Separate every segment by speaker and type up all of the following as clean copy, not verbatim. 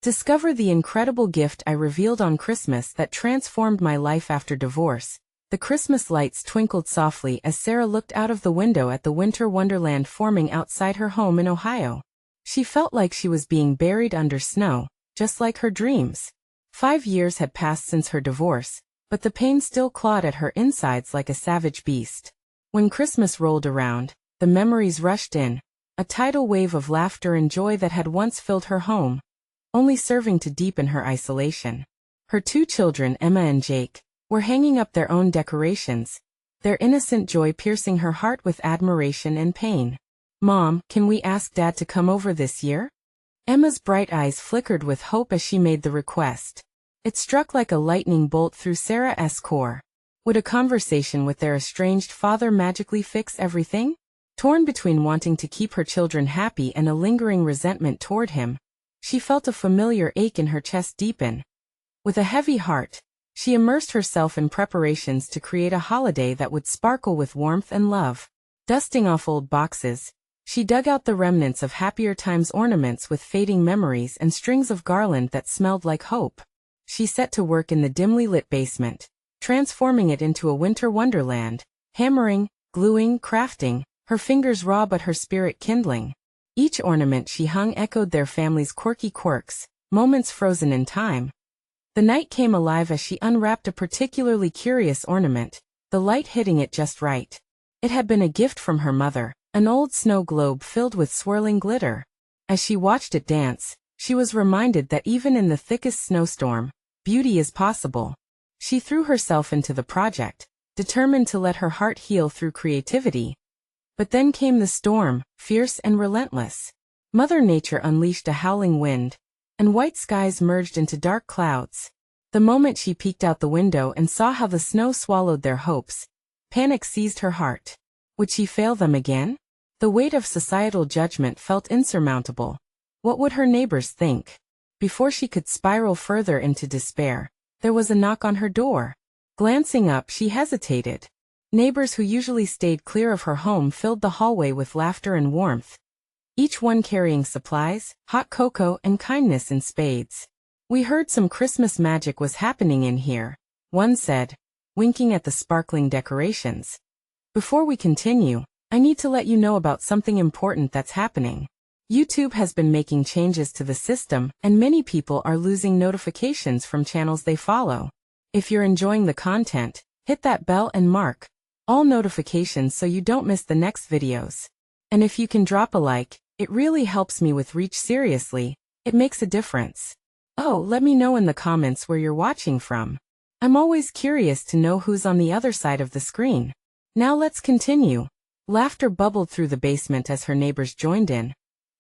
Speaker 1: Discover the incredible gift I revealed on Christmas that transformed my life after divorce. The Christmas lights twinkled softly as Sarah looked out of the window at the winter wonderland forming outside her home in Ohio. She felt like she was being buried under snow, just like her dreams. 5 years had passed since her divorce, but the pain still clawed at her insides like a savage beast. When Christmas rolled around, the memories rushed in, a tidal wave of laughter and joy that had once filled her home, only serving to deepen her isolation. Her 2 children, Emma and Jake, were hanging up their own decorations, their innocent joy piercing her heart with admiration and pain. "Mom, can we ask Dad to come over this year?" Emma's bright eyes flickered with hope as she made the request. It struck like a lightning bolt through Sarah's core. Would a conversation with their estranged father magically fix everything? Torn between wanting to keep her children happy and a lingering resentment toward him, she felt a familiar ache in her chest deepen. With a heavy heart, she immersed herself in preparations to create a holiday that would sparkle with warmth and love. Dusting off old boxes, she dug out the remnants of happier times, ornaments with fading memories and strings of garland that smelled like hope. She set to work in the dimly lit basement, transforming it into a winter wonderland, hammering, gluing, crafting, her fingers raw but her spirit kindling. Each ornament she hung echoed their family's quirky quirks, moments frozen in time. The night came alive as she unwrapped a particularly curious ornament, the light hitting it just right. It had been a gift from her mother, an old snow globe filled with swirling glitter. As she watched it dance, she was reminded that even in the thickest snowstorm, beauty is possible. She threw herself into the project, determined to let her heart heal through creativity. But then came the storm, fierce and relentless. Mother Nature unleashed a howling wind, and white skies merged into dark clouds. The moment she peeked out the window and saw how the snow swallowed their hopes, panic seized her heart. Would she fail them again? The weight of societal judgment felt insurmountable. What would her neighbors think? Before she could spiral further into despair, there was a knock on her door. Glancing up, she hesitated. Neighbors who usually stayed clear of her home filled the hallway with laughter and warmth, each one carrying supplies, hot cocoa, and kindness in spades. "We heard some Christmas magic was happening in here," one said, winking at the sparkling decorations. "Before we continue, I need to let you know about something important that's happening. YouTube has been making changes to the system, and many people are losing notifications from channels they follow. If you're enjoying the content, hit that bell and mark all notifications so you don't miss the next videos. And if you can drop a like, it really helps me with reach. Seriously, it makes a difference. Oh, let me know in the comments where you're watching from. I'm always curious to know who's on the other side of the screen. Now let's continue." Laughter bubbled through the basement as her neighbors joined in,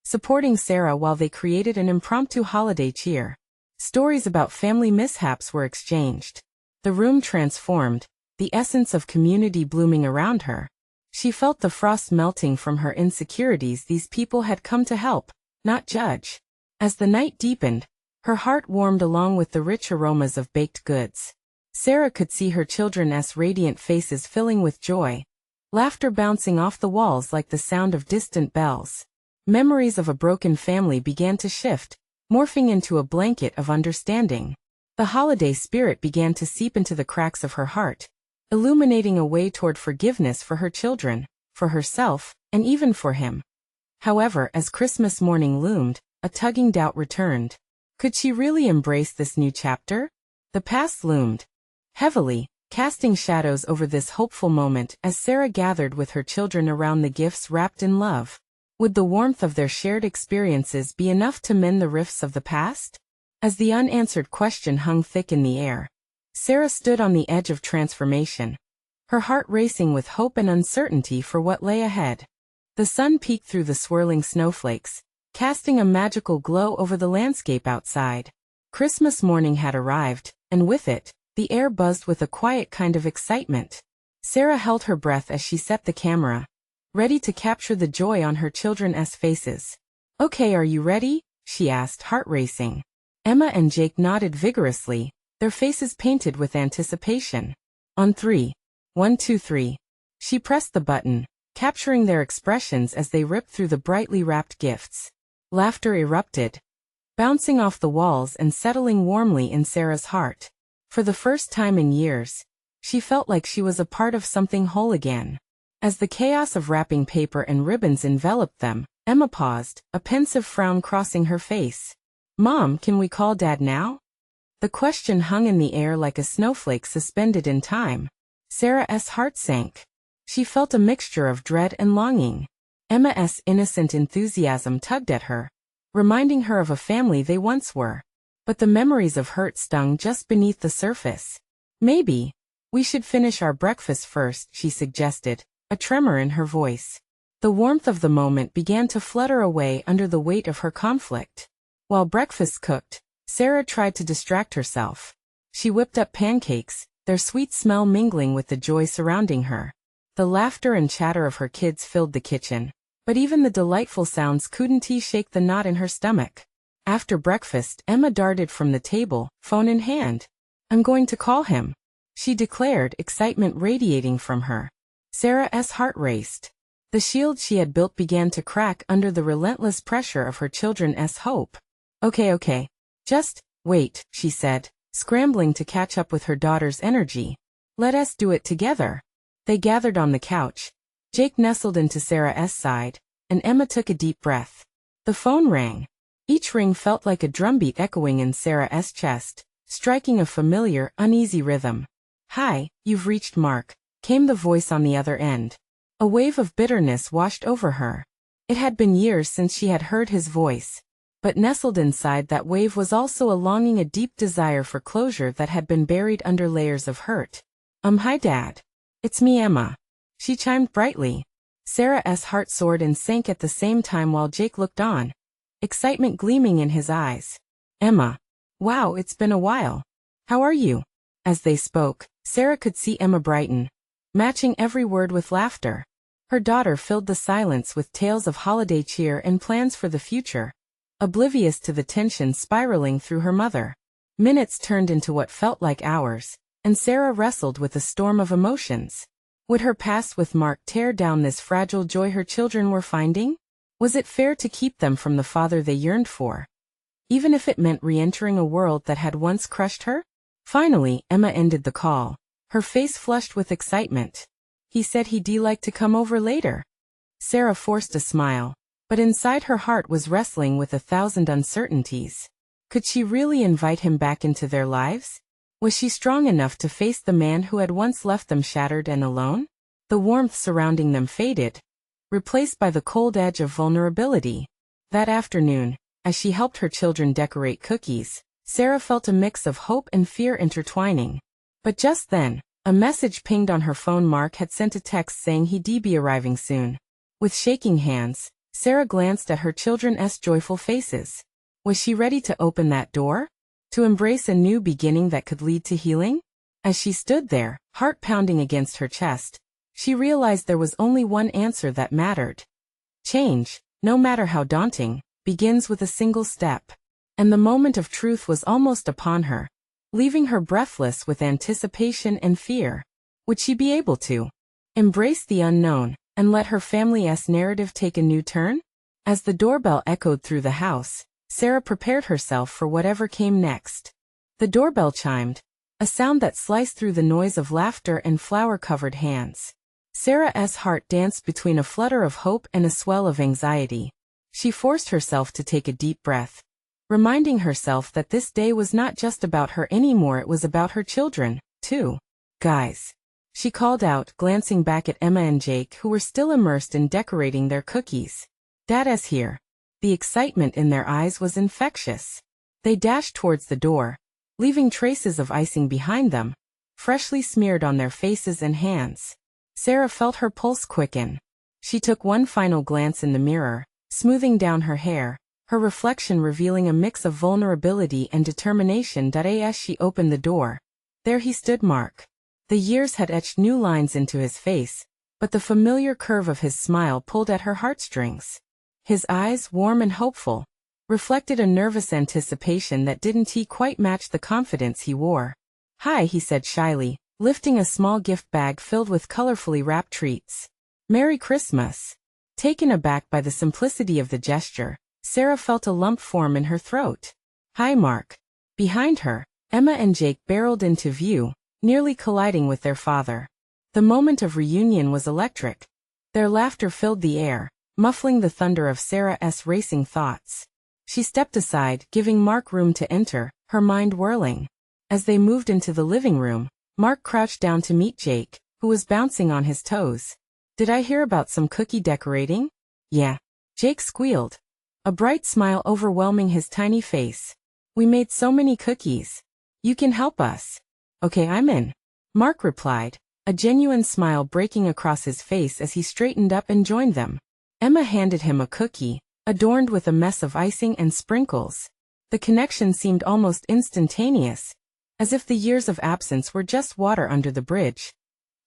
Speaker 1: supporting Sarah while they created an impromptu holiday cheer. Stories about family mishaps were exchanged. The room transformed, the essence of community blooming around her. She felt the frost melting from her insecurities. These people had come to help, not judge. As the night deepened, her heart warmed along with the rich aromas of baked goods. Sarah could see her children's radiant faces filling with joy, laughter bouncing off the walls like the sound of distant bells. Memories of a broken family began to shift, morphing into a blanket of understanding. The holiday spirit began to seep into the cracks of her heart, illuminating a way toward forgiveness for her children, for herself, and even for him. However, as Christmas morning loomed, a tugging doubt returned. Could she really embrace this new chapter? The past loomed heavily, casting shadows over this hopeful moment as Sarah gathered with her children around the gifts wrapped in love. Would the warmth of their shared experiences be enough to mend the rifts of the past? As the unanswered question hung thick in the air, Sarah stood on the edge of transformation, her heart racing with hope and uncertainty for what lay ahead. The sun peeked through the swirling snowflakes, casting a magical glow over the landscape outside. Christmas morning had arrived, and with it, the air buzzed with a quiet kind of excitement. Sarah held her breath as she set the camera, ready to capture the joy on her children's faces. "Okay, are you ready?" she asked, heart racing. Emma and Jake nodded vigorously, their faces painted with anticipation. On 3. 1, 2, 3. She pressed the button, capturing their expressions as they ripped through the brightly wrapped gifts. Laughter erupted. bouncing off the walls and settling warmly in Sarah's heart. For the first time in years, she felt like she was a part of something whole again. As the chaos of wrapping paper and ribbons enveloped them, Emma paused, a pensive frown crossing her face. "Mom, can we call Dad now?" The question hung in the air like a snowflake suspended in time. Sarah's heart sank. She felt a mixture of dread and longing. Emma's innocent enthusiasm tugged at her, reminding her of a family they once were. But the memories of hurt stung just beneath the surface. "Maybe we should finish our breakfast first," she suggested, a tremor in her voice. The warmth of the moment began to flutter away under the weight of her conflict. While breakfast cooked, Sarah tried to distract herself. She whipped up pancakes, their sweet smell mingling with the joy surrounding her. The laughter and chatter of her kids filled the kitchen, but even the delightful sounds couldn't shake the knot in her stomach. After breakfast, Emma darted from the table, phone in hand. "I'm going to call him," she declared, excitement radiating from her. Sarah's heart raced. The shield she had built began to crack under the relentless pressure of her children's hope. Okay. Just wait," she said, scrambling to catch up with her daughter's energy. "Let us do it together." They gathered on the couch. Jake nestled into Sarah's side, and Emma took a deep breath. The phone rang. Each ring felt like a drumbeat echoing in Sarah's chest, striking a familiar, uneasy rhythm. "Hi, you've reached Mark," came the voice on the other end. A wave of bitterness washed over her. It had been years since she had heard his voice. But nestled inside that wave was also a longing, a deep desire for closure that had been buried under layers of hurt. Hi Dad. It's me, Emma," she chimed brightly. Sarah's heart soared and sank at the same time while Jake looked on, excitement gleaming in his eyes. "Emma. Wow, it's been a while. How are you?" As they spoke, Sarah could see Emma brighten, matching every word with laughter. Her daughter filled the silence with tales of holiday cheer and plans for the future, oblivious to the tension spiraling through her mother. Minutes turned into what felt like hours, and Sarah wrestled with a storm of emotions. Would her past with Mark tear down this fragile joy her children were finding? Was it fair to keep them from the father they yearned for, even if it meant re-entering a world that had once crushed her? Finally, Emma ended the call, her face flushed with excitement. "He said he'd like to come over later." Sarah forced a smile, but inside her heart was wrestling with 1,000 uncertainties. Could she really invite him back into their lives? Was she strong enough to face the man who had once left them shattered and alone? The warmth surrounding them faded, replaced by the cold edge of vulnerability. That afternoon, as she helped her children decorate cookies, Sarah felt a mix of hope and fear intertwining. But just then, a message pinged on her phone. Mark had sent a text saying he'd be arriving soon. With shaking hands, Sarah glanced at her children's joyful faces. Was she ready to open that door? To embrace a new beginning that could lead to healing? As she stood there, heart pounding against her chest, she realized there was only one answer that mattered. Change, no matter how daunting, begins with a single step. And the moment of truth was almost upon her, leaving her breathless with anticipation and fear. Would she be able to embrace the unknown and let her family's narrative take a new turn? As the doorbell echoed through the house, Sarah prepared herself for whatever came next. The doorbell chimed, a sound that sliced through the noise of laughter and flower-covered hands. Sarah's heart danced between a flutter of hope and a swell of anxiety. She forced herself to take a deep breath, reminding herself that this day was not just about her anymore, it was about her children, too. "Guys," she called out, glancing back at Emma and Jake, who were still immersed in decorating their cookies. "Dada's here." The excitement in their eyes was infectious. They dashed towards the door, leaving traces of icing behind them, freshly smeared on their faces and hands. Sarah felt her pulse quicken. She took one final glance in the mirror, smoothing down her hair, her reflection revealing a mix of vulnerability and determination. As she opened the door, there he stood, Mark. The years had etched new lines into his face, but the familiar curve of his smile pulled at her heartstrings. His eyes, warm and hopeful, reflected a nervous anticipation that didn't quite match the confidence he wore. "Hi," he said shyly, lifting a small gift bag filled with colorfully wrapped treats. "Merry Christmas." Taken aback by the simplicity of the gesture, Sarah felt a lump form in her throat. "Hi, Mark." Behind her, Emma and Jake barreled into view, nearly colliding with their father. The moment of reunion was electric. Their laughter filled the air, muffling the thunder of Sarah's racing thoughts. She stepped aside, giving Mark room to enter, her mind whirling. As they moved into the living room, Mark crouched down to meet Jake, who was bouncing on his toes. "Did I hear about some cookie decorating?" "Yeah," Jake squealed, a bright smile overwhelming his tiny face. "We made so many cookies. You can help us." "Okay, I'm in," Mark replied, a genuine smile breaking across his face as he straightened up and joined them. Emma handed him a cookie, adorned with a mess of icing and sprinkles. The connection seemed almost instantaneous, as if the years of absence were just water under the bridge.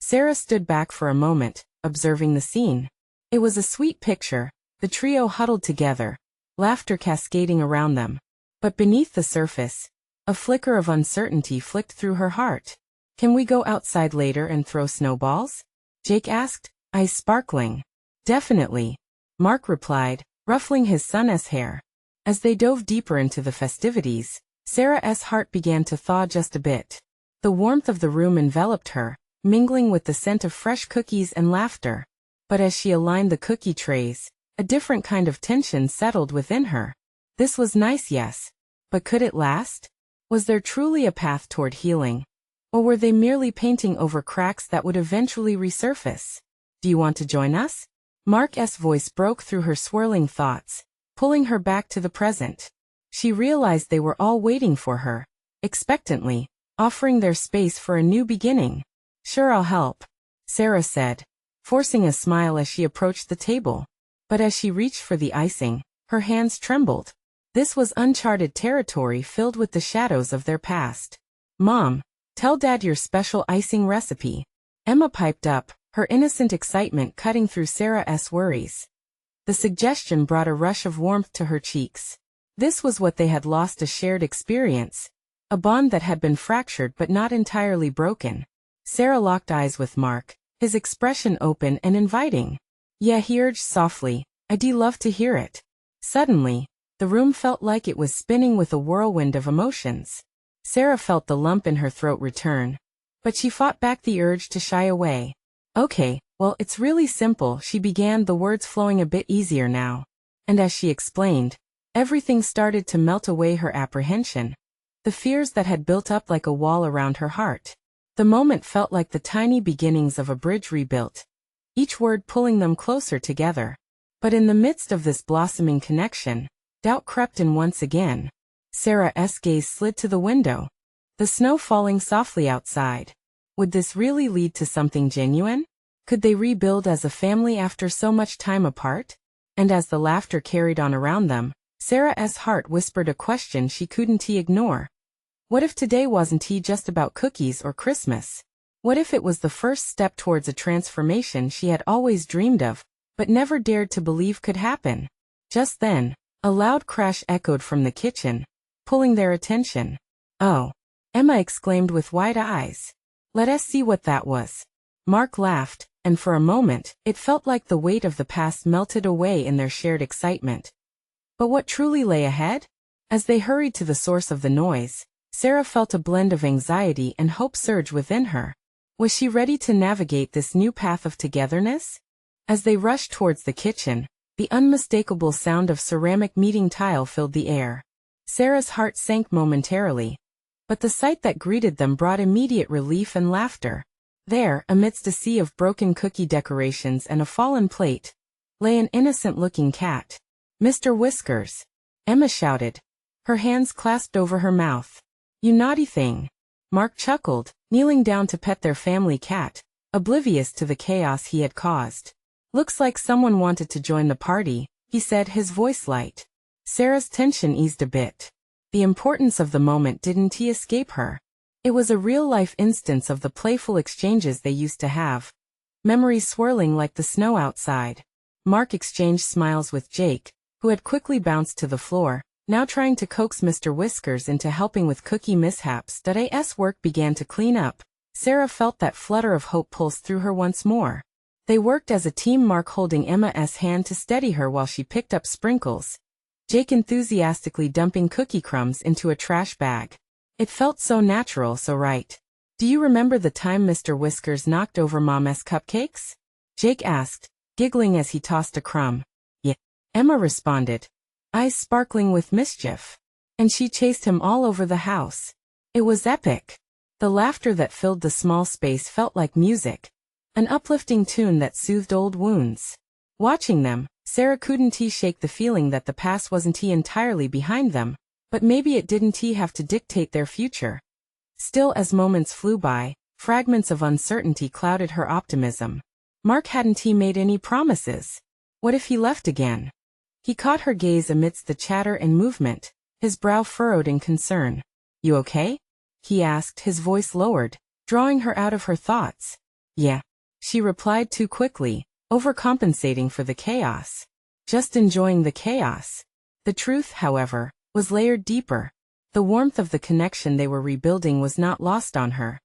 Speaker 1: Sarah stood back for a moment, observing the scene. It was a sweet picture, the trio huddled together, laughter cascading around them. But beneath the surface, a flicker of uncertainty flicked through her heart. "Can we go outside later and throw snowballs?" Jake asked, eyes sparkling. "Definitely," Mark replied, ruffling his son's hair. As they dove deeper into the festivities, Sarah's heart began to thaw just a bit. The warmth of the room enveloped her, mingling with the scent of fresh cookies and laughter. But as she aligned the cookie trays, a different kind of tension settled within her. This was nice, yes. But could it last? Was there truly a path toward healing? Or were they merely painting over cracks that would eventually resurface? "Do you want to join us?" Mark's voice broke through her swirling thoughts, pulling her back to the present. She realized they were all waiting for her, expectantly, offering their space for a new beginning. "Sure, I'll help," Sarah said, forcing a smile as she approached the table. But as she reached for the icing, her hands trembled. This was uncharted territory filled with the shadows of their past. "Mom, tell Dad your special icing recipe," Emma piped up, her innocent excitement cutting through Sarah's worries. The suggestion brought a rush of warmth to her cheeks. This was what they had lost, a shared experience, a bond that had been fractured but not entirely broken. Sarah locked eyes with Mark, his expression open and inviting. "Yeah," he urged softly, "I'd love to hear it." Suddenly, the room felt like it was spinning with a whirlwind of emotions. Sarah felt the lump in her throat return, but she fought back the urge to shy away. "Okay, well, it's really simple," she began, the words flowing a bit easier now. And as she explained, everything started to melt away, her apprehension, the fears that had built up like a wall around her heart. The moment felt like the tiny beginnings of a bridge rebuilt, each word pulling them closer together. But in the midst of this blossoming connection, doubt crept in once again. Sarah's gaze slid to the window, the snow falling softly outside. Would this really lead to something genuine? Could they rebuild as a family after so much time apart? And as the laughter carried on around them, Sarah's heart whispered a question she couldn't ignore. What if today wasn't just about cookies or Christmas? What if it was the first step towards a transformation she had always dreamed of, but never dared to believe could happen? Just then, a loud crash echoed from the kitchen, pulling their attention. "Oh," Emma exclaimed with wide eyes. "Let us see what that was." Mark laughed, and for a moment, it felt like the weight of the past melted away in their shared excitement. But what truly lay ahead? As they hurried to the source of the noise, Sarah felt a blend of anxiety and hope surge within her. Was she ready to navigate this new path of togetherness? As they rushed towards the kitchen, the unmistakable sound of ceramic meeting tile filled the air. Sarah's heart sank momentarily, but the sight that greeted them brought immediate relief and laughter. There, amidst a sea of broken cookie decorations and a fallen plate, lay an innocent-looking cat. "Mr. Whiskers," Emma shouted, her hands clasped over her mouth. "You naughty thing." Mark chuckled, kneeling down to pet their family cat, oblivious to the chaos he had caused. "Looks like someone wanted to join the party," he said, his voice light. Sarah's tension eased a bit. The importance of the moment didn't escape her. It was a real-life instance of the playful exchanges they used to have, memories swirling like the snow outside. Mark exchanged smiles with Jake, who had quickly bounced to the floor, now trying to coax Mr. Whiskers into helping with cookie mishaps. As work began to clean up, Sarah felt that flutter of hope pulse through her once more. They worked as a team, Mark holding Emma's hand to steady her while she picked up sprinkles, Jake enthusiastically dumping cookie crumbs into a trash bag. It felt so natural, so right. Do you remember the time Mr. Whiskers knocked over Mom's cupcakes? Jake asked, giggling as he tossed a crumb. Yeah, Emma responded, eyes sparkling with mischief. And she chased him all over the house. It was epic. The laughter that filled the small space felt like music. An uplifting tune that soothed old wounds. Watching them, Sarah couldn't shake the feeling that the past wasn't entirely behind them, but maybe it didn't have to dictate their future. Still, as moments flew by, fragments of uncertainty clouded her optimism. Mark hadn't made any promises. What if he left again? He caught her gaze amidst the chatter and movement, his brow furrowed in concern. You okay? He asked, his voice lowered, drawing her out of her thoughts. Yeah, she replied too quickly, overcompensating for the chaos. Just enjoying the chaos. The truth, however, was layered deeper. The warmth of the connection they were rebuilding was not lost on her.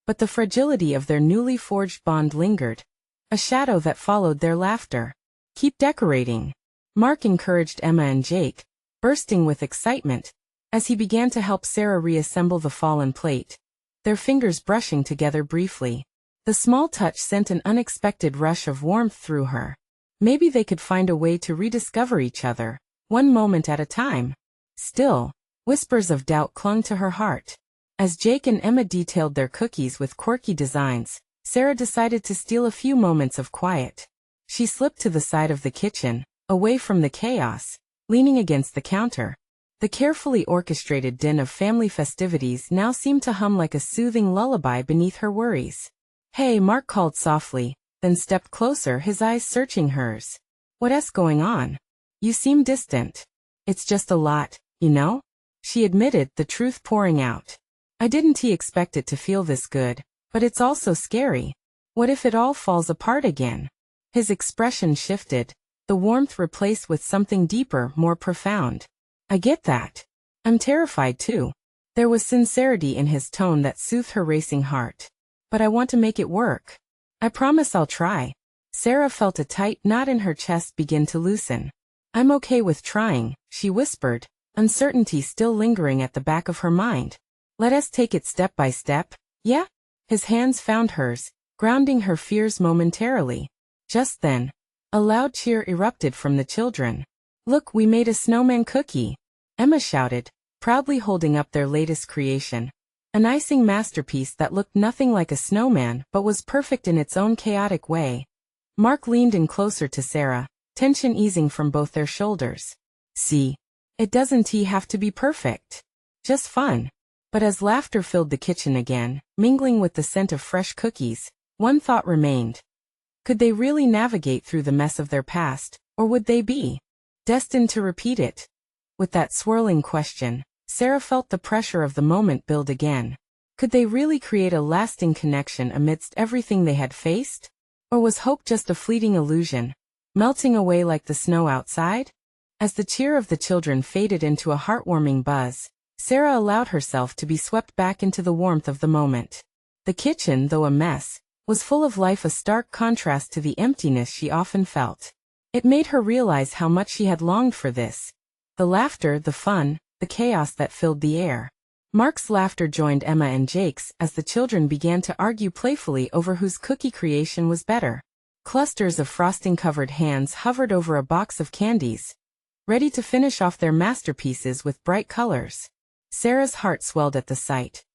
Speaker 1: But the fragility of their newly forged bond lingered. A shadow that followed their laughter. Keep decorating. Mark encouraged Emma and Jake, bursting with excitement, as he began to help Sarah reassemble the fallen plate, their fingers brushing together briefly. The small touch sent an unexpected rush of warmth through her. Maybe they could find a way to rediscover each other, one moment at a time. Still, whispers of doubt clung to her heart. As Jake and Emma detailed their cookies with quirky designs, Sarah decided to steal a few moments of quiet. She slipped to the side of the kitchen, away from the chaos, leaning against the counter. The carefully orchestrated din of family festivities now seemed to hum like a soothing lullaby beneath her worries. Hey, Mark called softly, then stepped closer, his eyes searching hers. What's going on? You seem distant. It's just a lot, you know? She admitted, the truth pouring out. I didn't expect it to feel this good, but it's also scary. What if it all falls apart again? His expression shifted, the warmth replaced with something deeper, more profound. I get that. I'm terrified too. There was sincerity in his tone that soothed her racing heart. But I want to make it work. I promise I'll try. Sarah felt a tight knot in her chest begin to loosen. I'm okay with trying, she whispered, uncertainty still lingering at the back of her mind. Let us take it step by step, yeah? His hands found hers, grounding her fears momentarily. Just then, a loud cheer erupted from the children. Look, we made a snowman cookie, Emma shouted, proudly holding up their latest creation. An icing masterpiece that looked nothing like a snowman but was perfect in its own chaotic way. Mark leaned in closer to Sarah, tension easing from both their shoulders. See, it doesn't have to be perfect. Just fun. But as laughter filled the kitchen again, mingling with the scent of fresh cookies, one thought remained. Could they really navigate through the mess of their past, or would they be destined to repeat it? With that swirling question, Sarah felt the pressure of the moment build again. Could they really create a lasting connection amidst everything they had faced? Or was hope just a fleeting illusion, melting away like the snow outside? As the cheer of the children faded into a heartwarming buzz, Sarah allowed herself to be swept back into the warmth of the moment. The kitchen, though a mess, was full of life, a stark contrast to the emptiness she often felt. It made her realize how much she had longed for this. The laughter, the fun, the chaos that filled the air. Mark's laughter joined Emma and Jake's as the children began to argue playfully over whose cookie creation was better. Clusters of frosting-covered hands hovered over a box of candies, ready to finish off their masterpieces with bright colors. Sarah's heart swelled at the sight.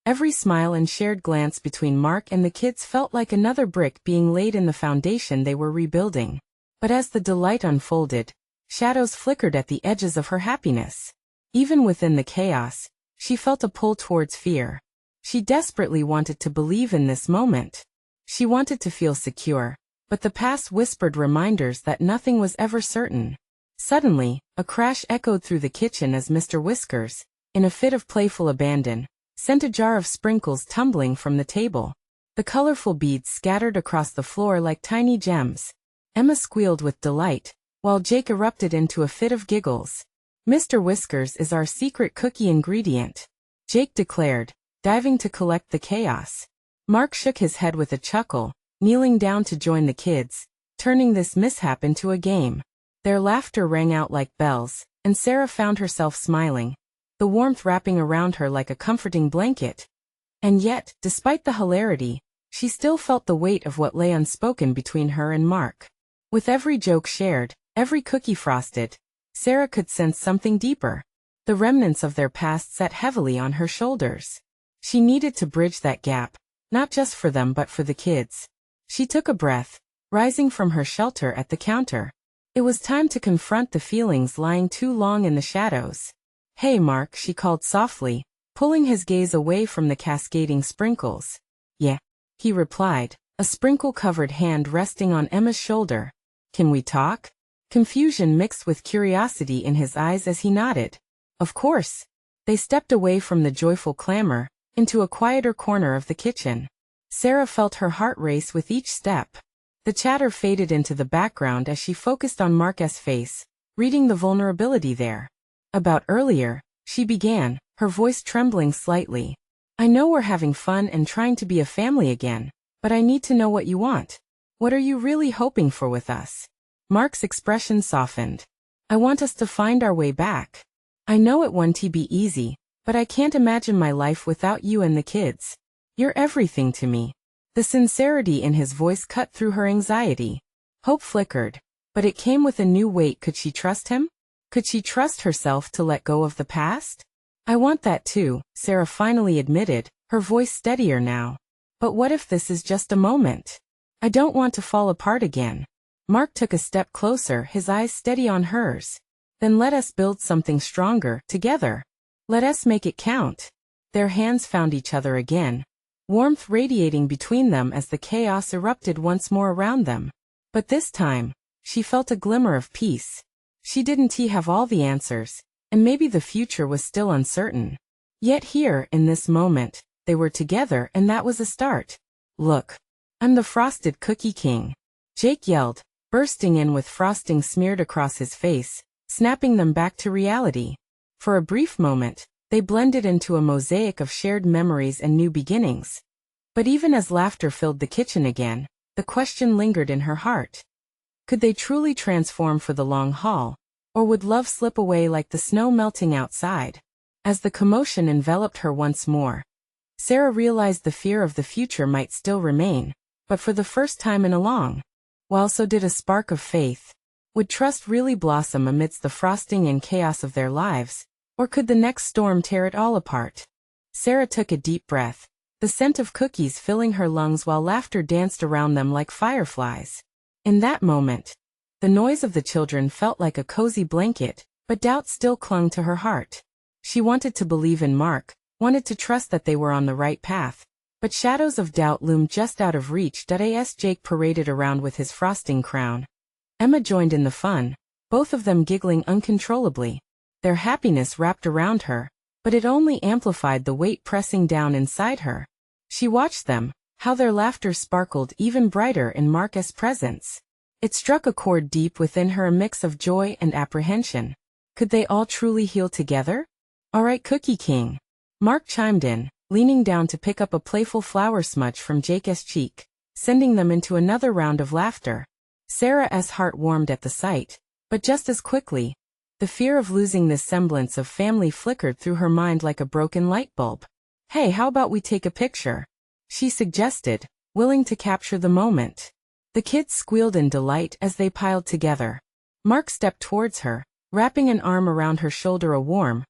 Speaker 1: Every smile and shared glance between Mark and the kids felt like another brick being laid in the foundation they were rebuilding. But as the delight unfolded, shadows flickered at the edges of her happiness. Even within the chaos, she felt a pull towards fear. She desperately wanted to believe in this moment. She wanted to feel secure, but the past whispered reminders that nothing was ever certain. Suddenly, a crash echoed through the kitchen as Mr. Whiskers, in a fit of playful abandon, sent a jar of sprinkles tumbling from the table. The colorful beads scattered across the floor like tiny gems. Emma squealed with delight, while Jake erupted into a fit of giggles. Mr. Whiskers is our secret cookie ingredient, Jake declared, diving to collect the chaos. Mark shook his head with a chuckle, kneeling down to join the kids, turning this mishap into a game. Their laughter rang out like bells, and Sarah found herself smiling, the warmth wrapping around her like a comforting blanket. And yet, despite the hilarity, she still felt the weight of what lay unspoken between her and Mark. With every joke shared, every cookie frosted, Sarah could sense something deeper. The remnants of their past sat heavily on her shoulders. She needed to bridge that gap, not just for them but for the kids. She took a breath, rising from her shelter at the counter. It was time to confront the feelings lying too long in the shadows. "Hey Mark," she called softly, pulling his gaze away from the cascading sprinkles. "Yeah," he replied, a sprinkle-covered hand resting on Emma's shoulder. "Can we talk?" Confusion mixed with curiosity in his eyes as he nodded. "Of course." They stepped away from the joyful clamor, into a quieter corner of the kitchen. Sarah felt her heart race with each step. The chatter faded into the background as she focused on Mark's face, reading the vulnerability there. "About earlier," she began, her voice trembling slightly. "I know we're having fun and trying to be a family again, but I need to know what you want. What are you really hoping for with us?" Mark's expression softened. "I want us to find our way back. I know it won't be easy, but I can't imagine my life without you and the kids. You're everything to me." The sincerity in his voice cut through her anxiety. Hope flickered, but it came with a new weight. Could she trust him? Could she trust herself to let go of the past? "I want that too," Sarah finally admitted, her voice steadier now. "But what if this is just a moment? I don't want to fall apart again." Mark took a step closer, his eyes steady on hers. "Then let us build something stronger, together. Let us make it count." Their hands found each other again, warmth radiating between them as the chaos erupted once more around them. But this time, she felt a glimmer of peace. She didn't have all the answers, and maybe the future was still uncertain. Yet here, in this moment, they were together and that was a start. "Look, I'm the frosted cookie king," Jake yelled, bursting in with frosting smeared across his face, snapping them back to reality. For a brief moment, they blended into a mosaic of shared memories and new beginnings. But even as laughter filled the kitchen again, the question lingered in her heart. Could they truly transform for the long haul, or would love slip away like the snow melting outside? As the commotion enveloped her once more, Sarah realized the fear of the future might still remain, but for the first time in a long while so did a spark of faith. Would trust really blossom amidst the frosting and chaos of their lives? Or could the next storm tear it all apart? Sarah took a deep breath, the scent of cookies filling her lungs while laughter danced around them like fireflies. In that moment, the noise of the children felt like a cozy blanket, but doubt still clung to her heart. She wanted to believe in Mark, wanted to trust that they were on the right path, but shadows of doubt loomed just out of reach. As Jake paraded around with his frosting crown, Emma joined in the fun, both of them giggling uncontrollably. Their happiness wrapped around her, but it only amplified the weight pressing down inside her. She watched them, how their laughter sparkled even brighter in Mark's presence. It struck a chord deep within her, a mix of joy and apprehension. Could they all truly heal together? "All right, Cookie King," Mark chimed in, leaning down to pick up a playful flower smudge from Jake's cheek, sending them into another round of laughter. Sarah's heart warmed at the sight, but just as quickly, the fear of losing this semblance of family flickered through her mind like a broken light bulb. "Hey, how about we take a picture?" she suggested, willing to capture the moment. The kids squealed in delight as they piled together. Mark stepped towards her, wrapping an arm around her shoulder, a warm,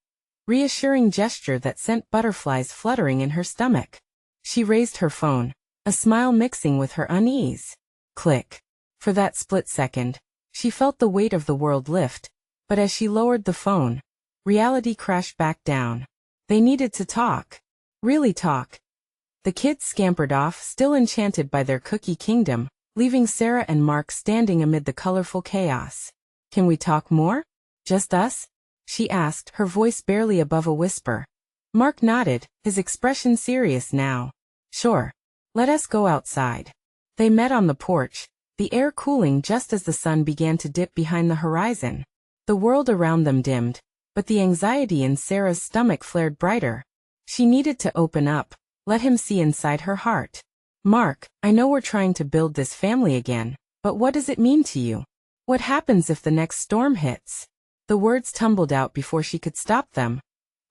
Speaker 1: reassuring gesture that sent butterflies fluttering in her stomach. She raised her phone, a smile mixing with her unease. Click. For that split second, she felt the weight of the world lift, but as she lowered the phone, reality crashed back down. They needed to talk. Really talk. The kids scampered off, still enchanted by their cookie kingdom, leaving Sarah and Mark standing amid the colorful chaos. "Can we talk more? Just us?" she asked, her voice barely above a whisper. Mark nodded, his expression serious now. "Sure. Let us go outside." They met on the porch, the air cooling just as the sun began to dip behind the horizon. The world around them dimmed, but the anxiety in Sarah's stomach flared brighter. She needed to open up, let him see inside her heart. "Mark, I know we're trying to build this family again, but what does it mean to you? What happens if the next storm hits?" The words tumbled out before she could stop them.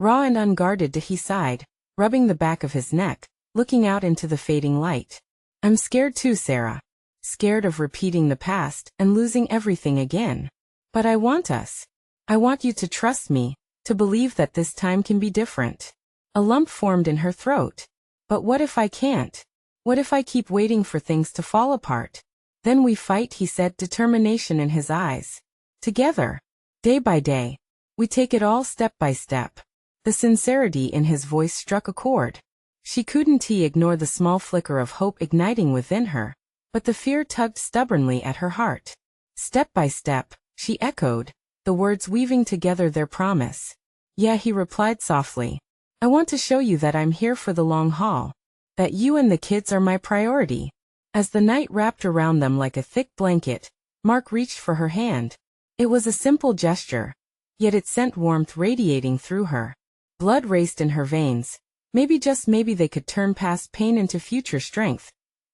Speaker 1: Raw and unguarded, he sighed, rubbing the back of his neck, looking out into the fading light. I'm scared too, Sarah. Scared of repeating the past and losing everything again. But I want us. I want you to trust me, to believe that this time can be different. A lump formed in her throat. But what if I can't? What if I keep waiting for things to fall apart? Then we fight, he said, determination in his eyes. Together. Day by day. We take it all step by step. The sincerity in his voice struck a chord. She couldn't ignore the small flicker of hope igniting within her, but the fear tugged stubbornly at her heart. Step by step, she echoed, the words weaving together their promise. Yeah, he replied softly. I want to show you that I'm here for the long haul. That you and the kids are my priority. As the night wrapped around them like a thick blanket, Mark reached for her hand. It was a simple gesture, yet it sent warmth radiating through her. Blood raced in her veins. Maybe, just maybe, they could turn past pain into future strength.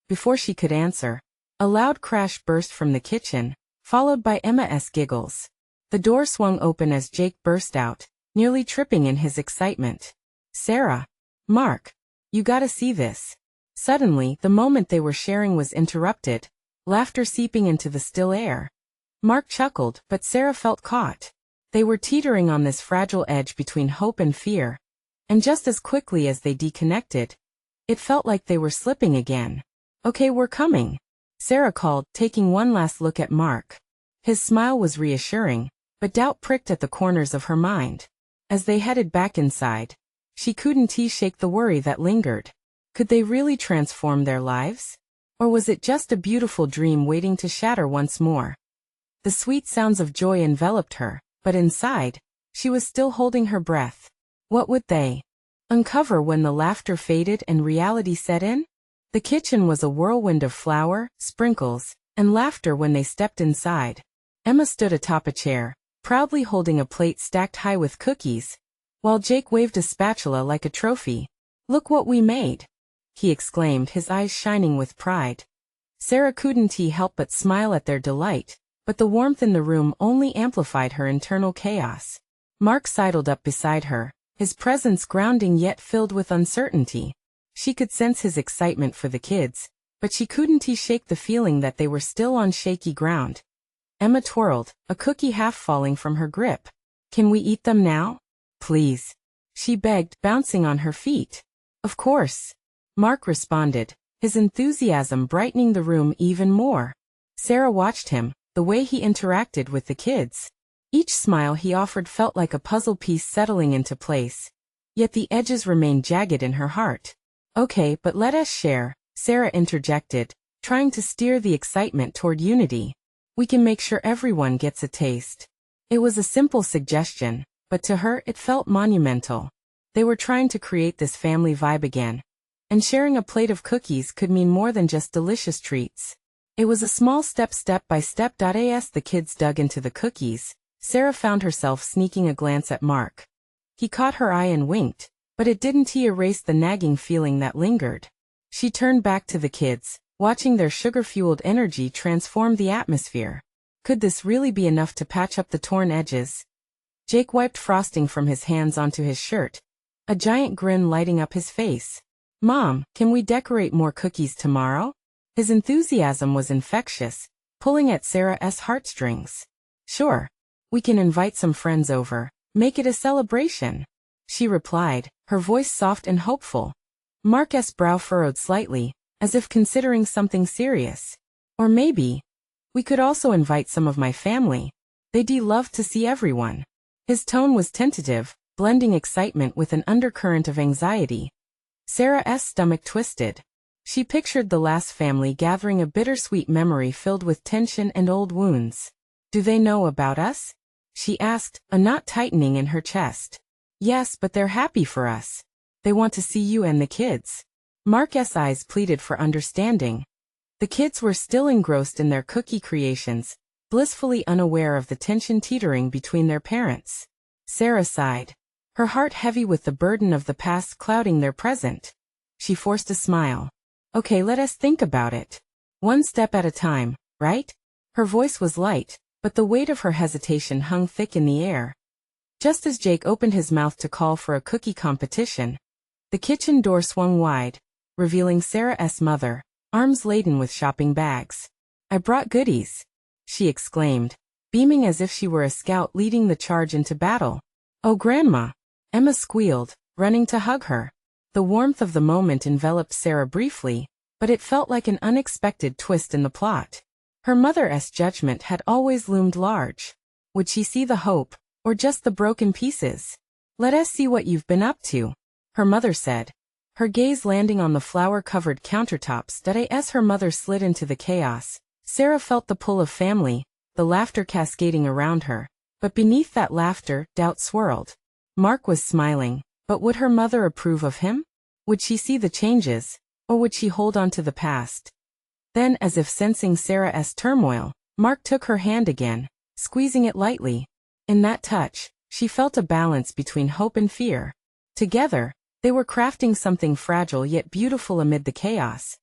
Speaker 1: Before she could answer, a loud crash burst from the kitchen, followed by Emma's giggles. The door swung open as Jake burst out, nearly tripping in his excitement. Sarah. Mark. You gotta see this. Suddenly, the moment they were sharing was interrupted, laughter seeping into the still air. Mark chuckled, but Sarah felt caught. They were teetering on this fragile edge between hope and fear. And just as quickly as they deconnected, it felt like they were slipping again. Okay, we're coming, Sarah called, taking one last look at Mark. His smile was reassuring, but doubt pricked at the corners of her mind. As they headed back inside, she couldn't shake the worry that lingered. Could they really transform their lives? Or was it just a beautiful dream waiting to shatter once more? The sweet sounds of joy enveloped her, but inside, she was still holding her breath. What would they uncover when the laughter faded and reality set in? The kitchen was a whirlwind of flour, sprinkles, and laughter when they stepped inside. Emma stood atop a chair, proudly holding a plate stacked high with cookies, while Jake waved a spatula like a trophy. Look what we made, he exclaimed, his eyes shining with pride. Sarah couldn't help but smile at their delight, but the warmth in the room only amplified her internal chaos. Mark sidled up beside her, his presence grounding yet filled with uncertainty. She could sense his excitement for the kids, but she couldn't shake the feeling that they were still on shaky ground. Emma twirled, a cookie half falling from her grip. Can we eat them now? Please, she begged, bouncing on her feet. Of course, Mark responded, his enthusiasm brightening the room even more. Sarah watched him, the way he interacted with the kids. Each smile he offered felt like a puzzle piece settling into place. Yet the edges remained jagged in her heart. Okay, but let us share, Sarah interjected, trying to steer the excitement toward unity. We can make sure everyone gets a taste. It was a simple suggestion, but to her it felt monumental. They were trying to create this family vibe again. And sharing a plate of cookies could mean more than just delicious treats. It was a small step by step. As the kids dug into the cookies, Sarah found herself sneaking a glance at Mark. He caught her eye and winked, but it didn't erase the nagging feeling that lingered. She turned back to the kids, watching their sugar-fueled energy transform the atmosphere. Could this really be enough to patch up the torn edges? Jake wiped frosting from his hands onto his shirt, a giant grin lighting up his face. Mom, can we decorate more cookies tomorrow? His enthusiasm was infectious, pulling at Sarah's heartstrings. Sure. We can invite some friends over, make it a celebration, she replied, her voice soft and hopeful. Mark's brow furrowed slightly, as if considering something serious. Or maybe, we could also invite some of my family. They'd love to see everyone. His tone was tentative, blending excitement with an undercurrent of anxiety. Sarah's stomach twisted. She pictured the last family gathering, a bittersweet memory filled with tension and old wounds. Do they know about us? She asked, a knot tightening in her chest. Yes, but they're happy for us. They want to see you and the kids. Mark's eyes pleaded for understanding. The kids were still engrossed in their cookie creations, blissfully unaware of the tension teetering between their parents. Sarah sighed, her heart heavy with the burden of the past clouding their present. She forced a smile. Okay, let us think about it. One step at a time, right? Her voice was light, but the weight of her hesitation hung thick in the air. Just as Jake opened his mouth to call for a cookie competition, the kitchen door swung wide, revealing Sarah's mother, arms laden with shopping bags. "I brought goodies," she exclaimed, beaming as if she were a scout leading the charge into battle. "Oh, Grandma!" Emma squealed, running to hug her. The warmth of the moment enveloped Sarah briefly, but it felt like an unexpected twist in the plot. Her mother's judgment had always loomed large. Would she see the hope, or just the broken pieces? "Let us see what you've been up to," her mother said, her gaze landing on the flower-covered countertops that as her mother slid into the chaos. Sarah felt the pull of family, the laughter cascading around her, but beneath that laughter, doubt swirled. Mark was smiling, but would her mother approve of him? Would she see the changes, or would she hold on to the past? Then, as if sensing Sarah's turmoil, Mark took her hand again, squeezing it lightly. In that touch, she felt a balance between hope and fear. Together, they were crafting something fragile yet beautiful amid the chaos.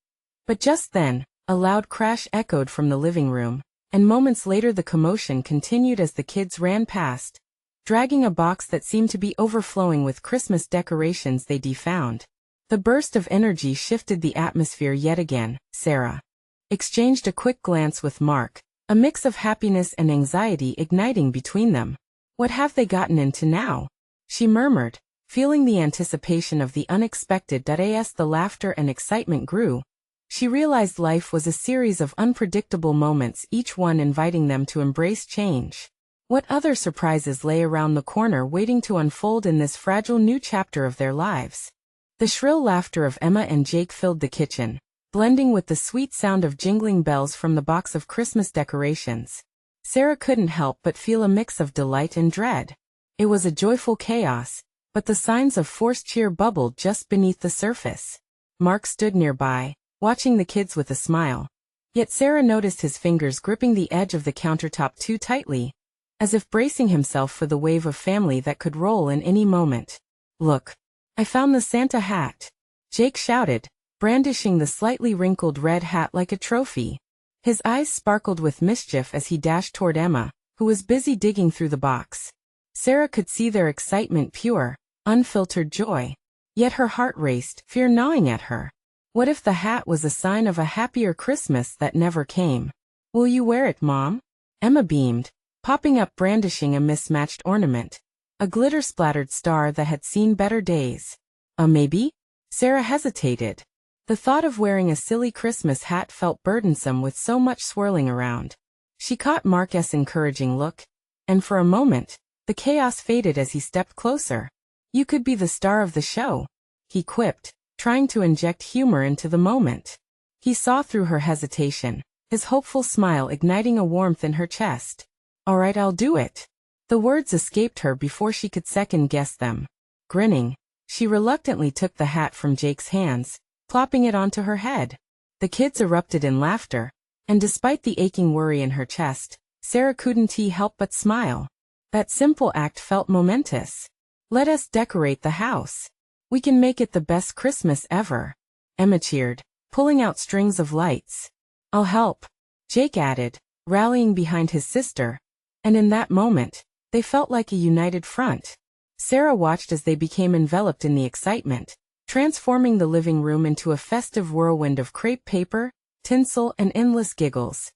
Speaker 1: But just then, a loud crash echoed from the living room, and moments later the commotion continued as the kids ran past, dragging a box that seemed to be overflowing with Christmas decorations they'd found. The burst of energy shifted the atmosphere yet again. Sarah exchanged a quick glance with Mark, a mix of happiness and anxiety igniting between them. "What have they gotten into now?" she murmured, feeling the anticipation of the unexpected. As the laughter and excitement grew, she realized life was a series of unpredictable moments, each one inviting them to embrace change. What other surprises lay around the corner waiting to unfold in this fragile new chapter of their lives? The shrill laughter of Emma and Jake filled the kitchen, blending with the sweet sound of jingling bells from the box of Christmas decorations. Sarah couldn't help but feel a mix of delight and dread. It was a joyful chaos, but the signs of forced cheer bubbled just beneath the surface. Mark stood nearby, watching the kids with a smile. Yet Sarah noticed his fingers gripping the edge of the countertop too tightly, as if bracing himself for the wave of family that could roll in any moment. "Look, I found the Santa hat," Jake shouted, brandishing the slightly wrinkled red hat like a trophy. His eyes sparkled with mischief as he dashed toward Emma, who was busy digging through the box. Sarah could see their excitement, pure, unfiltered joy. Yet her heart raced, fear gnawing at her. What if the hat was a sign of a happier Christmas that never came? "Will you wear it, Mom?" Emma beamed, popping up brandishing a mismatched ornament, a glitter-splattered star that had seen better days. Maybe?" Sarah hesitated. The thought of wearing a silly Christmas hat felt burdensome with so much swirling around. She caught Mark's encouraging look, and for a moment, the chaos faded as he stepped closer. "You could be the star of the show," he quipped, trying to inject humor into the moment. He saw through her hesitation, his hopeful smile igniting a warmth in her chest. "All right, I'll do it." The words escaped her before she could second-guess them. Grinning, she reluctantly took the hat from Jake's hands, plopping it onto her head. The kids erupted in laughter, and despite the aching worry in her chest, Sarah couldn't help but smile. That simple act felt momentous. "Let us decorate the house. We can make it the best Christmas ever," Emma cheered, pulling out strings of lights. "I'll help," Jake added, rallying behind his sister, and in that moment, they felt like a united front. Sarah watched as they became enveloped in the excitement, transforming the living room into a festive whirlwind of crepe paper, tinsel, and endless giggles.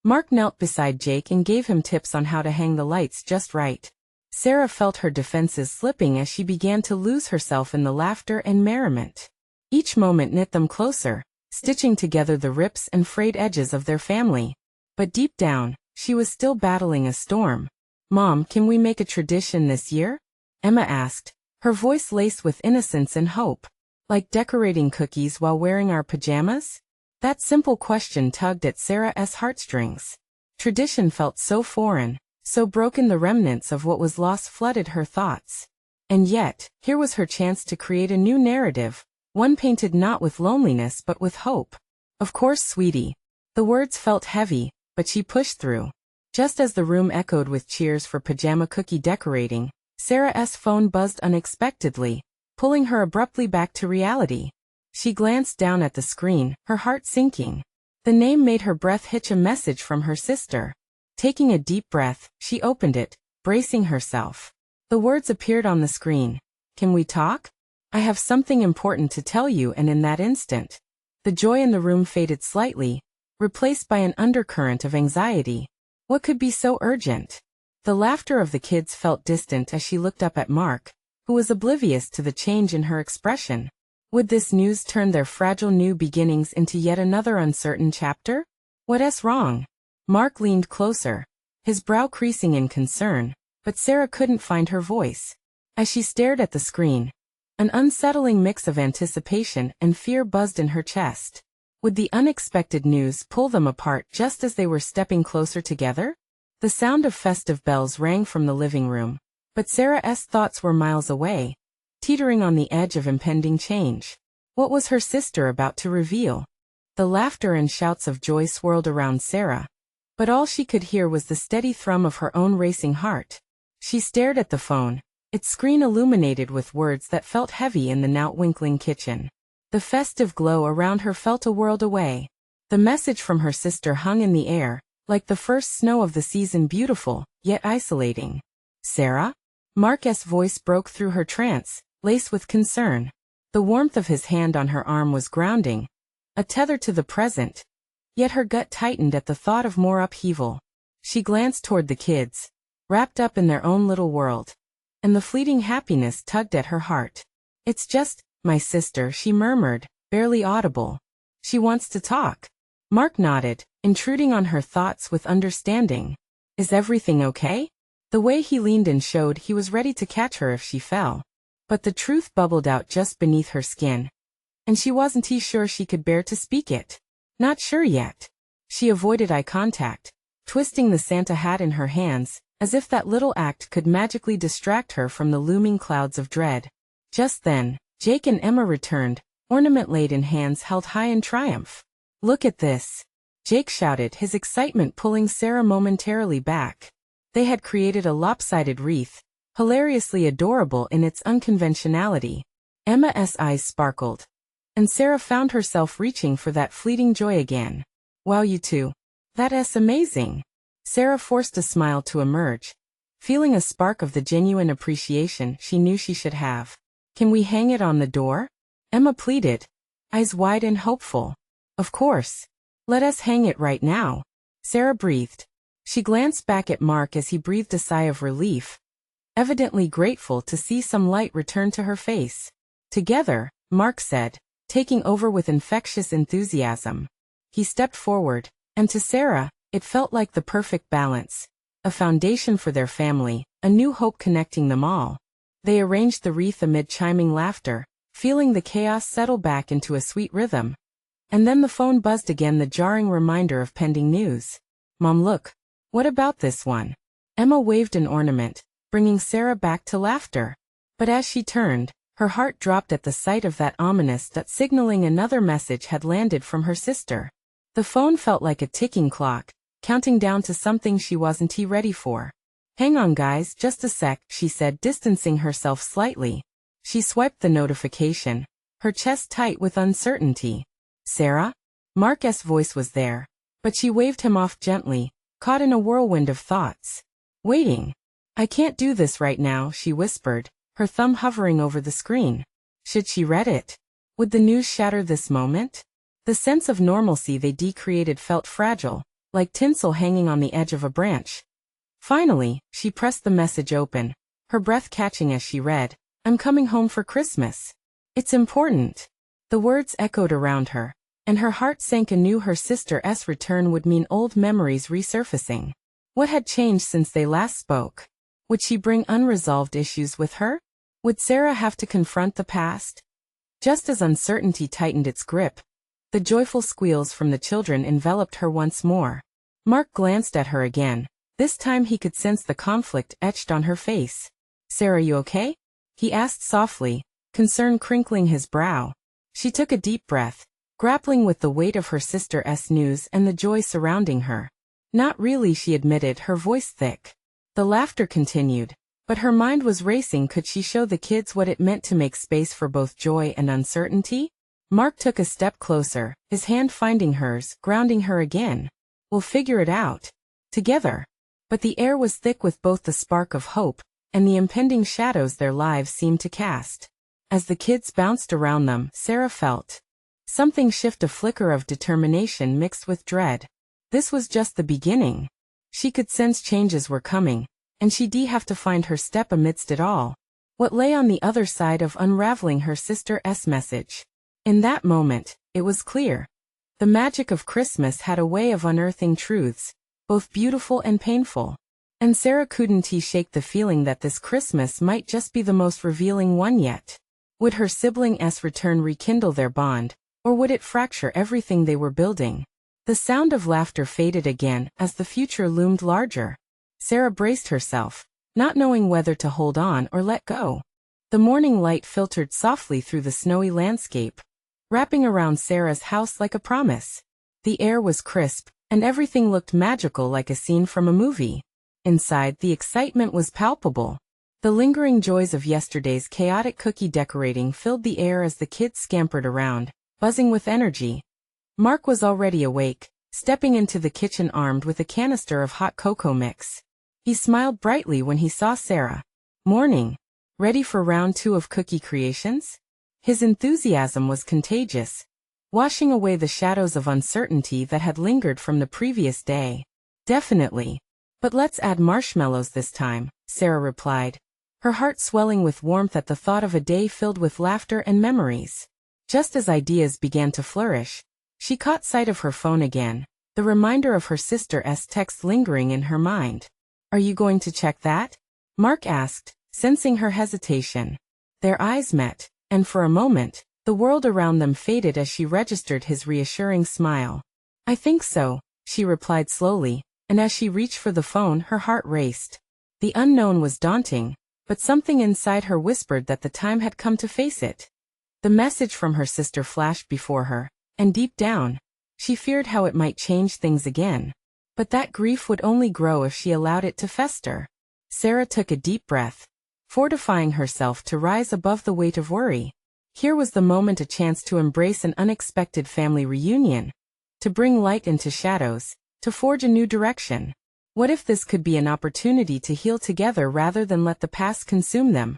Speaker 1: Mark knelt beside Jake and gave him tips on how to hang the lights just right. Sarah felt her defenses slipping as she began to lose herself in the laughter and merriment. Each moment knit them closer, stitching together the rips and frayed edges of their family. But deep down, she was still battling a storm. "Mom, can we make a tradition this year?" Emma asked, her voice laced with innocence and hope. "Like decorating cookies while wearing our pajamas?" That simple question tugged at Sarah's heartstrings. Tradition felt so foreign, so broken, the remnants of what was lost flooded her thoughts. And yet, here was her chance to create a new narrative, one painted not with loneliness but with hope. "Of course, sweetie." The words felt heavy, but she pushed through. Just as the room echoed with cheers for pajama cookie decorating, Sarah's phone buzzed unexpectedly, pulling her abruptly back to reality. She glanced down at the screen, her heart sinking. The name made her breath hitch, a message from her sister. Taking a deep breath, she opened it, bracing herself. The words appeared on the screen. "Can we talk? I have something important to tell you." And in that instant, the joy in the room faded slightly, replaced by an undercurrent of anxiety. What could be so urgent? The laughter of the kids felt distant as she looked up at Mark, who was oblivious to the change in her expression. Would this news turn their fragile new beginnings into yet another uncertain chapter? What's wrong? Mark leaned closer, his brow creasing in concern, but Sarah couldn't find her voice. As she stared at the screen, an unsettling mix of anticipation and fear buzzed in her chest. Would the unexpected news pull them apart just as they were stepping closer together? The sound of festive bells rang from the living room, but Sarah's thoughts were miles away, teetering on the edge of impending change. What was her sister about to reveal? The laughter and shouts of joy swirled around Sarah, but all she could hear was the steady thrum of her own racing heart. She stared at the phone, its screen illuminated with words that felt heavy in the now twinkling kitchen. The festive glow around her felt a world away. The message from her sister hung in the air, like the first snow of the season, beautiful, yet isolating. "Sarah?" Mark's voice broke through her trance, laced with concern. The warmth of his hand on her arm was grounding, a tether to the present, yet her gut tightened at the thought of more upheaval. She glanced toward the kids, wrapped up in their own little world, and the fleeting happiness tugged at her heart. "It's just my sister," she murmured, barely audible. "She wants to talk." Mark nodded, intruding on her thoughts with understanding. "Is everything okay?" The way he leaned in showed he was ready to catch her if she fell. But the truth bubbled out just beneath her skin, and she wasn't sure she could bear to speak it. Not sure yet. She avoided eye contact, twisting the Santa hat in her hands, as if that little act could magically distract her from the looming clouds of dread. Just then, Jake and Emma returned, ornament-laden hands held high in triumph. "Look at this!" Jake shouted, his excitement pulling Sarah momentarily back. They had created a lopsided wreath, hilariously adorable in its unconventionality. Emma's eyes sparkled, and Sarah found herself reaching for that fleeting joy again. "Wow, you two. That's amazing." Sarah forced a smile to emerge, feeling a spark of the genuine appreciation she knew she should have. "Can we hang it on the door?" Emma pleaded, eyes wide and hopeful. "Of course. Let us hang it right now," Sarah breathed. She glanced back at Mark as he breathed a sigh of relief, evidently grateful to see some light return to her face. "Together," Mark said, taking over with infectious enthusiasm. He stepped forward, and to Sarah, it felt like the perfect balance. A foundation for their family, a new hope connecting them all. They arranged the wreath amid chiming laughter, feeling the chaos settle back into a sweet rhythm. And then the phone buzzed again, the jarring reminder of pending news. "Mom, look. What about this one?" Emma waved an ornament, bringing Sarah back to laughter. But as she turned, her heart dropped at the sight of that ominous dot signaling another message had landed from her sister. The phone felt like a ticking clock, counting down to something she wasn't ready for. "Hang on guys, just a sec," she said, distancing herself slightly. She swiped the notification, her chest tight with uncertainty. "Sarah?" Mark's voice was there, but she waved him off gently, caught in a whirlwind of thoughts. "Waiting. I can't do this right now," she whispered, her thumb hovering over the screen. Should she read it? Would the news shatter this moment? The sense of normalcy they created felt fragile, like tinsel hanging on the edge of a branch. Finally, she pressed the message open, her breath catching as she read, "I'm coming home for Christmas. It's important." The words echoed around her, and her heart sank anew. Her sister's return would mean old memories resurfacing. What had changed since they last spoke? Would she bring unresolved issues with her? Would Sarah have to confront the past? Just as uncertainty tightened its grip, the joyful squeals from the children enveloped her once more. Mark glanced at her again. This time he could sense the conflict etched on her face. "Sarah, you okay?" he asked softly, concern crinkling his brow. She took a deep breath, grappling with the weight of her sister's news and the joy surrounding her. "Not really," she admitted, her voice thick. The laughter continued, but her mind was racing. Could she show the kids what it meant to make space for both joy and uncertainty? Mark took a step closer, his hand finding hers, grounding her again. "We'll figure it out." together. But the air was thick with both the spark of hope and the impending shadows their lives seemed to cast. As the kids bounced around them, Sarah felt something shift, a flicker of determination mixed with dread. This was just the beginning. She could sense changes were coming, and she'd have to find her step amidst it all. What lay on the other side of unraveling her sister's message? In that moment, it was clear. The magic of Christmas had a way of unearthing truths, both beautiful and painful. And Sarah couldn't shake the feeling that this Christmas might just be the most revealing one yet. Would her sibling's return rekindle their bond, or would it fracture everything they were building? The sound of laughter faded again as the future loomed larger. Sarah braced herself, not knowing whether to hold on or let go. The morning light filtered softly through the snowy landscape, wrapping around Sarah's house like a promise. The air was crisp, and everything looked magical, like a scene from a movie. Inside, the excitement was palpable. The lingering joys of yesterday's chaotic cookie decorating filled the air as the kids scampered around, buzzing with energy. Mark was already awake, stepping into the kitchen armed with a canister of hot cocoa mix. He smiled brightly when he saw Sarah. "Morning. Ready for round 2 of cookie creations?" His enthusiasm was contagious, washing away the shadows of uncertainty that had lingered from the previous day. "Definitely. But let's add marshmallows this time," Sarah replied, her heart swelling with warmth at the thought of a day filled with laughter and memories. Just as ideas began to flourish, she caught sight of her phone again, the reminder of her sister's text lingering in her mind. "Are you going to check that?" Mark asked, sensing her hesitation. Their eyes met, and for a moment, the world around them faded as she registered his reassuring smile. "I think so," she replied slowly, and as she reached for the phone, her heart raced. The unknown was daunting, but something inside her whispered that the time had come to face it. The message from her sister flashed before her, and deep down, she feared how it might change things again. But that grief would only grow if she allowed it to fester. Sarah took a deep breath, fortifying herself to rise above the weight of worry. Here was the moment, a chance to embrace an unexpected family reunion, to bring light into shadows, to forge a new direction. What if this could be an opportunity to heal together rather than let the past consume them?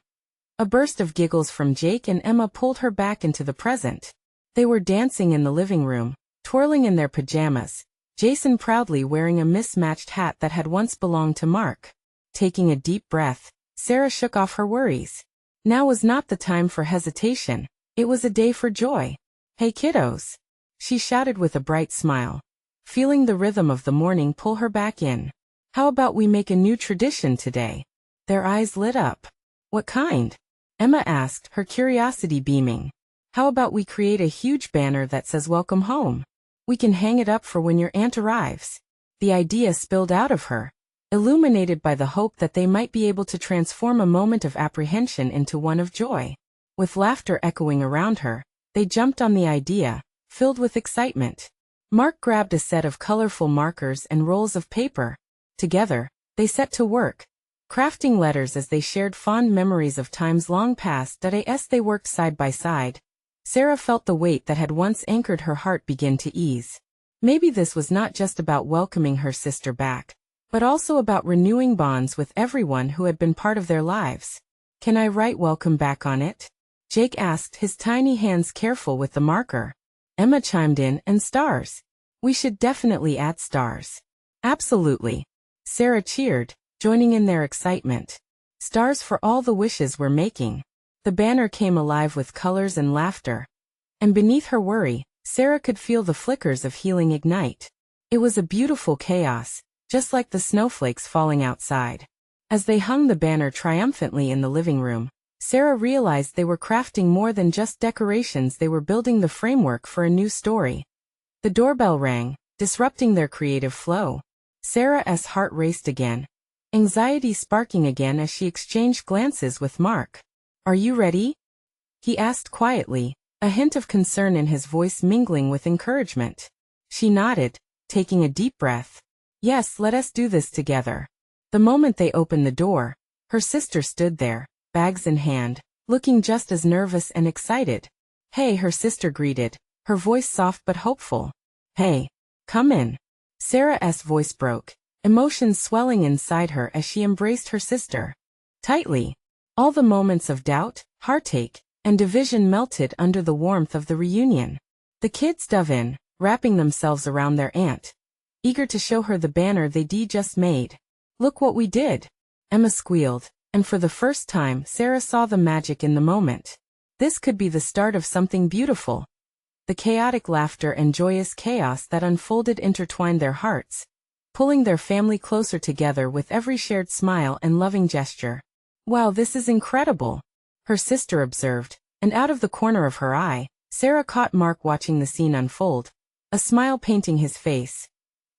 Speaker 1: A burst of giggles from Jake and Emma pulled her back into the present. They were dancing in the living room, twirling in their pajamas, Jason proudly wearing a mismatched hat that had once belonged to Mark. Taking a deep breath, Sarah shook off her worries. Now was not the time for hesitation, it was a day for joy. "Hey kiddos!" she shouted with a bright smile, feeling the rhythm of the morning pull her back in. "How about we make a new tradition today?" Their eyes lit up. "What kind?" Emma asked, her curiosity beaming. "How about we create a huge banner that says "Welcome Home"? We can hang it up for when your aunt arrives." The idea spilled out of her, illuminated by the hope that they might be able to transform a moment of apprehension into one of joy. With laughter echoing around her, they jumped on the idea, filled with excitement. Mark grabbed a set of colorful markers and rolls of paper. Together, they set to work, crafting letters as they shared fond memories of times long past. As they worked side by side, Sarah felt the weight that had once anchored her heart begin to ease. Maybe this was not just about welcoming her sister back, but also about renewing bonds with everyone who had been part of their lives. "Can I write welcome back on it?" Jake asked, his tiny hands careful with the marker. Emma chimed in, "And stars. We should definitely add stars." "Absolutely," Sarah cheered, joining in their excitement. Stars for all the wishes we're making. The banner came alive with colors and laughter. And beneath her worry, Sarah could feel the flickers of healing ignite. It was a beautiful chaos, just like the snowflakes falling outside. As they hung the banner triumphantly in the living room, Sarah realized they were crafting more than just decorations. They were building the framework for a new story. The doorbell rang, disrupting their creative flow. Sarah's heart raced again, anxiety sparking again as she exchanged glances with Mark. "Are you ready?" he asked quietly, a hint of concern in his voice mingling with encouragement. She nodded, taking a deep breath. "Yes, let us do this together." The moment they opened the door, her sister stood there, bags in hand, looking just as nervous and excited. "Hey," her sister greeted, her voice soft but hopeful. "Hey, come in." Sarah's voice broke, emotions swelling inside her as she embraced her sister tightly. All the moments of doubt, heartache, and division melted under the warmth of the reunion. The kids dove in, wrapping themselves around their aunt, eager to show her the banner they'd just made. "Look what we did," Emma squealed, and for the first time Sarah saw the magic in the moment. This could be the start of something beautiful. The chaotic laughter and joyous chaos that unfolded intertwined their hearts, pulling their family closer together with every shared smile and loving gesture. "Wow, this is incredible," her sister observed, and out of the corner of her eye, Sarah caught Mark watching the scene unfold, a smile painting his face.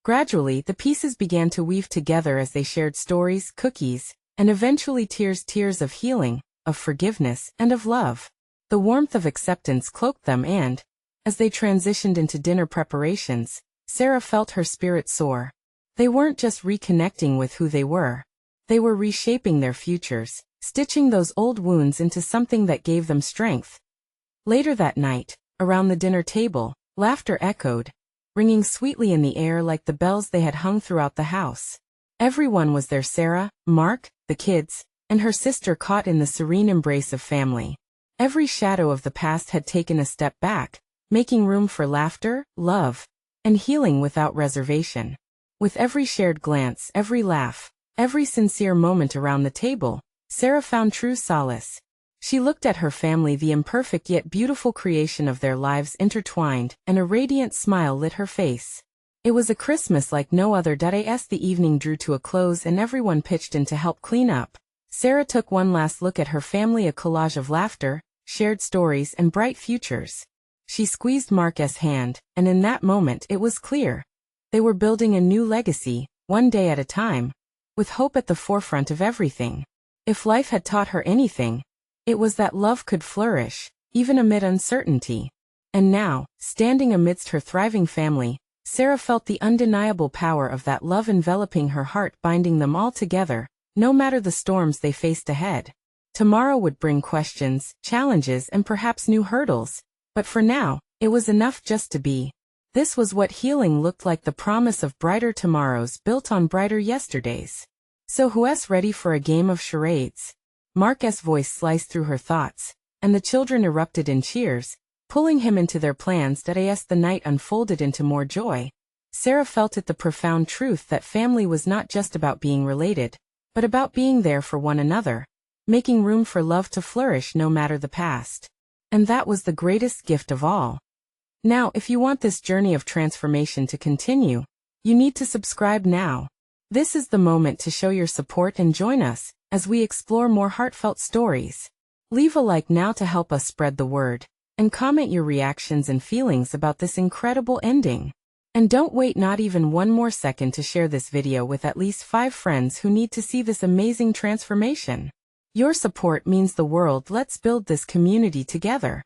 Speaker 1: Gradually, the pieces began to weave together as they shared stories, cookies, and eventually tears of healing, of forgiveness, and of love. The warmth of acceptance cloaked them and, as they transitioned into dinner preparations, Sarah felt her spirit soar. They weren't just reconnecting with who they were. They were reshaping their futures, stitching those old wounds into something that gave them strength. Later that night, around the dinner table, laughter echoed, ringing sweetly in the air like the bells they had hung throughout the house. Everyone was there: Sarah, Mark, the kids, and her sister caught in the serene embrace of family. Every shadow of the past had taken a step back, making room for laughter, love, and healing without reservation. With every shared glance, every laugh, every sincere moment around the table, Sarah found true solace. She looked at her family, the imperfect yet beautiful creation of their lives intertwined, and a radiant smile lit her face. It was a Christmas like no other. As the evening drew to a close and everyone pitched in to help clean up, Sarah took one last look at her family, a collage of laughter, shared stories, and bright futures. She squeezed Mark's hand, and in that moment it was clear. They were building a new legacy, one day at a time, with hope at the forefront of everything. If life had taught her anything, it was that love could flourish, even amid uncertainty. And now, standing amidst her thriving family, Sarah felt the undeniable power of that love enveloping her heart, binding them all together, no matter the storms they faced ahead. Tomorrow would bring questions, challenges, and perhaps new hurdles, but for now, it was enough just to be. This was what healing looked like: the promise of brighter tomorrows built on brighter yesterdays. "So who's ready for a game of charades?" Mark's voice sliced through her thoughts, and the children erupted in cheers, pulling him into their plans. As the night unfolded into more joy, Sarah felt the profound truth that family was not just about being related, but about being there for one another, making room for love to flourish no matter the past. And that was the greatest gift of all. Now, if you want this journey of transformation to continue, you need to subscribe now. This is the moment to show your support and join us as we explore more heartfelt stories. Leave a like now to help us spread the word, and comment your reactions and feelings about this incredible ending. And don't wait not even one more second to share this video with at least 5 friends who need to see this amazing transformation. Your support means the world. Let's build this community together.